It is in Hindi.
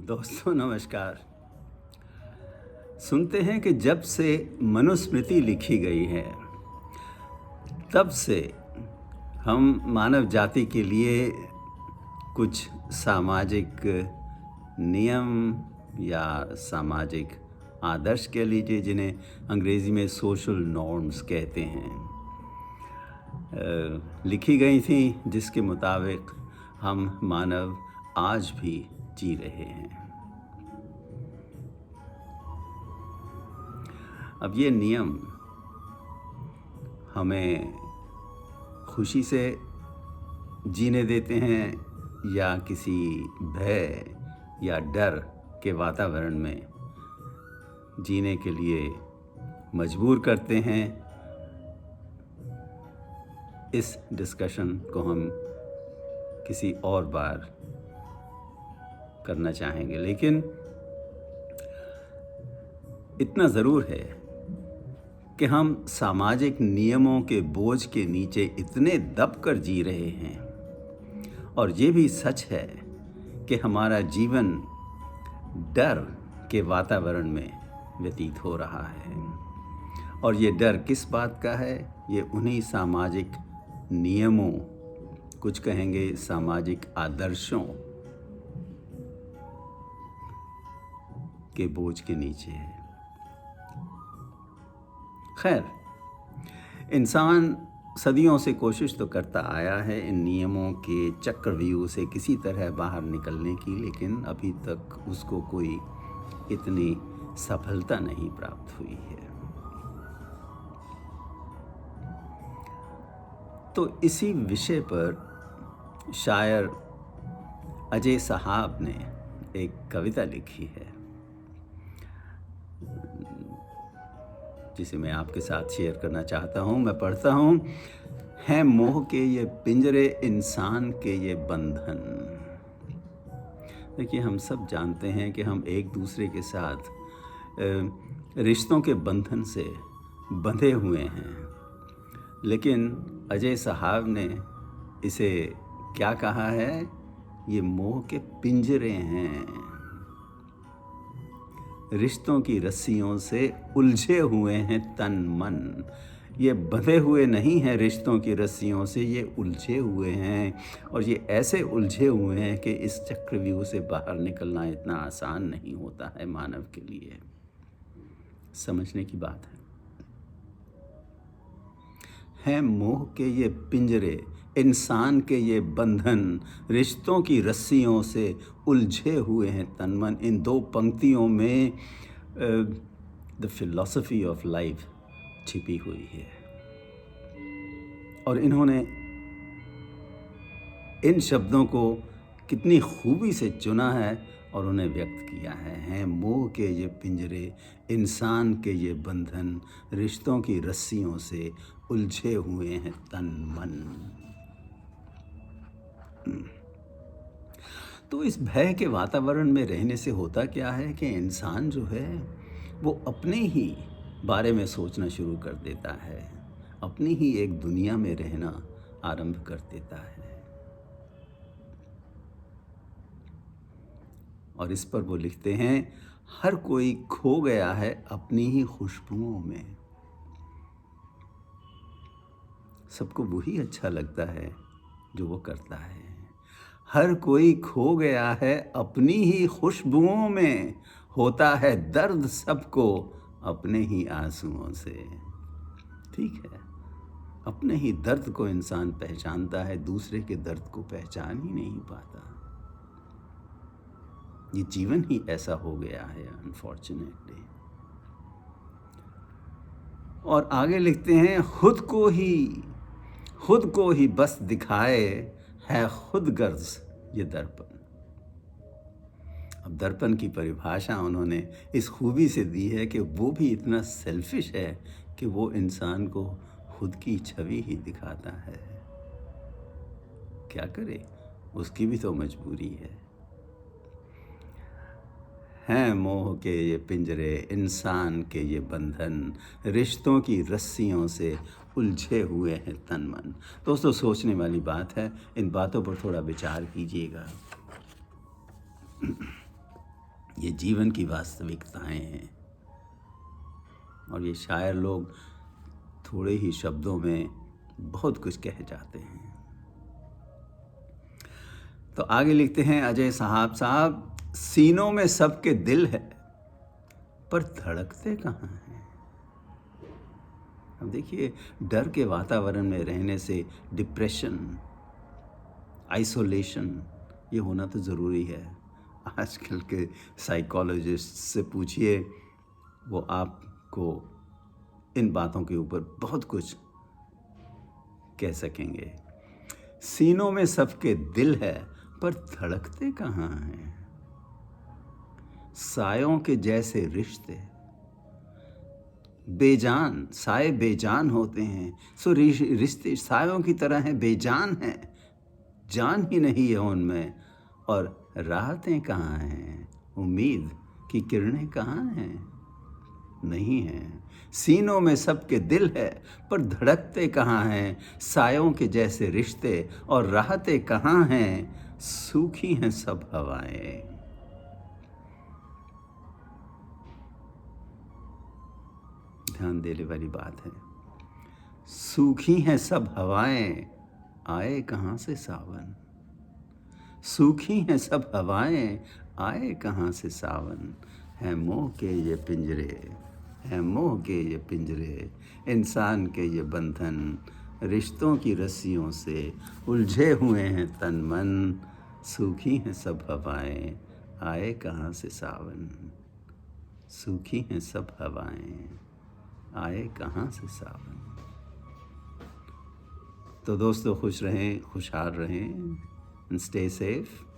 दोस्तों नमस्कार। सुनते हैं कि जब से मनुस्मृति लिखी गई है तब से हम मानव जाति के लिए कुछ सामाजिक नियम या सामाजिक आदर्श कह लीजिए, जिन्हें अंग्रेज़ी में सोशल नॉर्म्स कहते हैं, लिखी गई थी, जिसके मुताबिक हम मानव आज भी जी रहे हैं। अब ये नियम हमें खुशी से जीने देते हैं या किसी भय या डर के वातावरण में जीने के लिए मजबूर करते हैं। इस डिस्कशन को हम किसी और बार करना चाहेंगे, लेकिन इतना ज़रूर है कि हम सामाजिक नियमों के बोझ के नीचे इतने दब कर जी रहे हैं, और ये भी सच है कि हमारा जीवन डर के वातावरण में व्यतीत हो रहा है। और ये डर किस बात का है? ये उन्हीं सामाजिक नियमों, कुछ कहेंगे सामाजिक आदर्शों के बोझ के नीचे है। खैर, इंसान सदियों से कोशिश तो करता आया है इन नियमों के चक्रव्यूह से किसी तरह बाहर निकलने की, लेकिन अभी तक उसको कोई इतनी सफलता नहीं प्राप्त हुई है। तो इसी विषय पर शायर अजय साहब ने एक कविता लिखी है, जिसे मैं आपके साथ शेयर करना चाहता हूँ। मैं पढ़ता हूँ। हैं मोह के ये पिंजरे, इंसान के ये बंधन। देखिए, हम सब जानते हैं कि हम एक दूसरे के साथ रिश्तों के बंधन से बंधे हुए हैं, लेकिन अजय साहब ने इसे क्या कहा है? ये मोह के पिंजरे हैं, रिश्तों की रस्सियों से उलझे हुए हैं तन मन। ये बंधे हुए नहीं हैं रिश्तों की रस्सियों से, ये उलझे हुए हैं, और ये ऐसे उलझे हुए हैं कि इस चक्रव्यूह से बाहर निकलना इतना आसान नहीं होता है मानव के लिए। समझने की बात है मोह के ये पिंजरे, इंसान के ये बंधन, रिश्तों की रस्सियों से उलझे हुए हैं तन मन। इन दो पंक्तियों में द फिलॉसफी ऑफ लाइफ छिपी हुई है, और इन्होंने इन शब्दों को कितनी खूबी से चुना है और उन्हें व्यक्त किया है। हैं मोह के ये पिंजरे, इंसान के ये बंधन, रिश्तों की रस्सियों से उलझे हुए हैं तन मन। तो इस भय के वातावरण में रहने से होता क्या है कि इंसान जो है वो अपने ही बारे में सोचना शुरू कर देता है, अपनी ही एक दुनिया में रहना आरंभ कर देता है। और इस पर वो लिखते हैं, हर कोई खो गया है अपनी ही खुशबुओं में। सबको वही अच्छा लगता है जो वो करता है। हर कोई खो गया है अपनी ही खुशबुओं में, होता है दर्द सबको अपने ही आंसुओं से। ठीक है, अपने ही दर्द को इंसान पहचानता है, दूसरे के दर्द को पहचान ही नहीं पाता। ये जीवन ही ऐसा हो गया है अनफॉर्चुनेटली। और आगे लिखते हैं, खुद को ही बस दिखाए है खुद गर्ज ये दर्पण। अब दर्पण की परिभाषा उन्होंने इस खूबी से दी है कि वो भी इतना सेल्फिश है कि वो इंसान को खुद की छवि ही दिखाता है। क्या करे, उसकी भी तो मजबूरी है। हैं मोह के ये पिंजरे, इंसान के ये बंधन, रिश्तों की रस्सियों से उलझे हुए हैं तन मन। दोस्तों, सोचने वाली बात है, इन बातों पर थोड़ा विचार कीजिएगा। ये जीवन की वास्तविकताएं हैं और ये शायर लोग थोड़े ही शब्दों में बहुत कुछ कह जाते हैं। तो आगे लिखते हैं अजय साहब, सीनों में सबके दिल है पर धड़कते कहाँ हैं। अब देखिए, डर के वातावरण में रहने से डिप्रेशन, आइसोलेशन ये होना तो ज़रूरी है। आजकल के साइकोलॉजिस्ट से पूछिए, वो आपको इन बातों के ऊपर बहुत कुछ कह सकेंगे। सीनों में सबके दिल है पर धड़कते कहाँ हैं। सायों के जैसे रिश्ते बेजान, साए बेजान होते हैं, सो रिश्ते सायों की तरह हैं, बेजान हैं, जान ही नहीं है उनमें। और राहतें कहाँ हैं, उम्मीद की किरणें कहाँ हैं, नहीं हैं। सीनों में सबके दिल है पर धड़कते कहाँ हैं। सायों के जैसे रिश्ते और राहतें कहाँ हैं, सूखी हैं सब हवाएं। ध्यान देने वाली बात है। सूखी हैं सब हवाएं, आए कहाँ से सावन। सूखी हैं सब हवाएं, आए कहाँ से सावन। है मोह के ये पिंजरे, है मोह के ये पिंजरे, इंसान के ये बंधन, रिश्तों की रस्सियों से उलझे हुए हैं तन मन। सूखी हैं सब हवाएं, आए कहाँ से सावन। सूखी हैं सब हवाएं, आए कहाँ से सावन। तो दोस्तों, खुश रहें, खुशहाल रहें, and stay safe.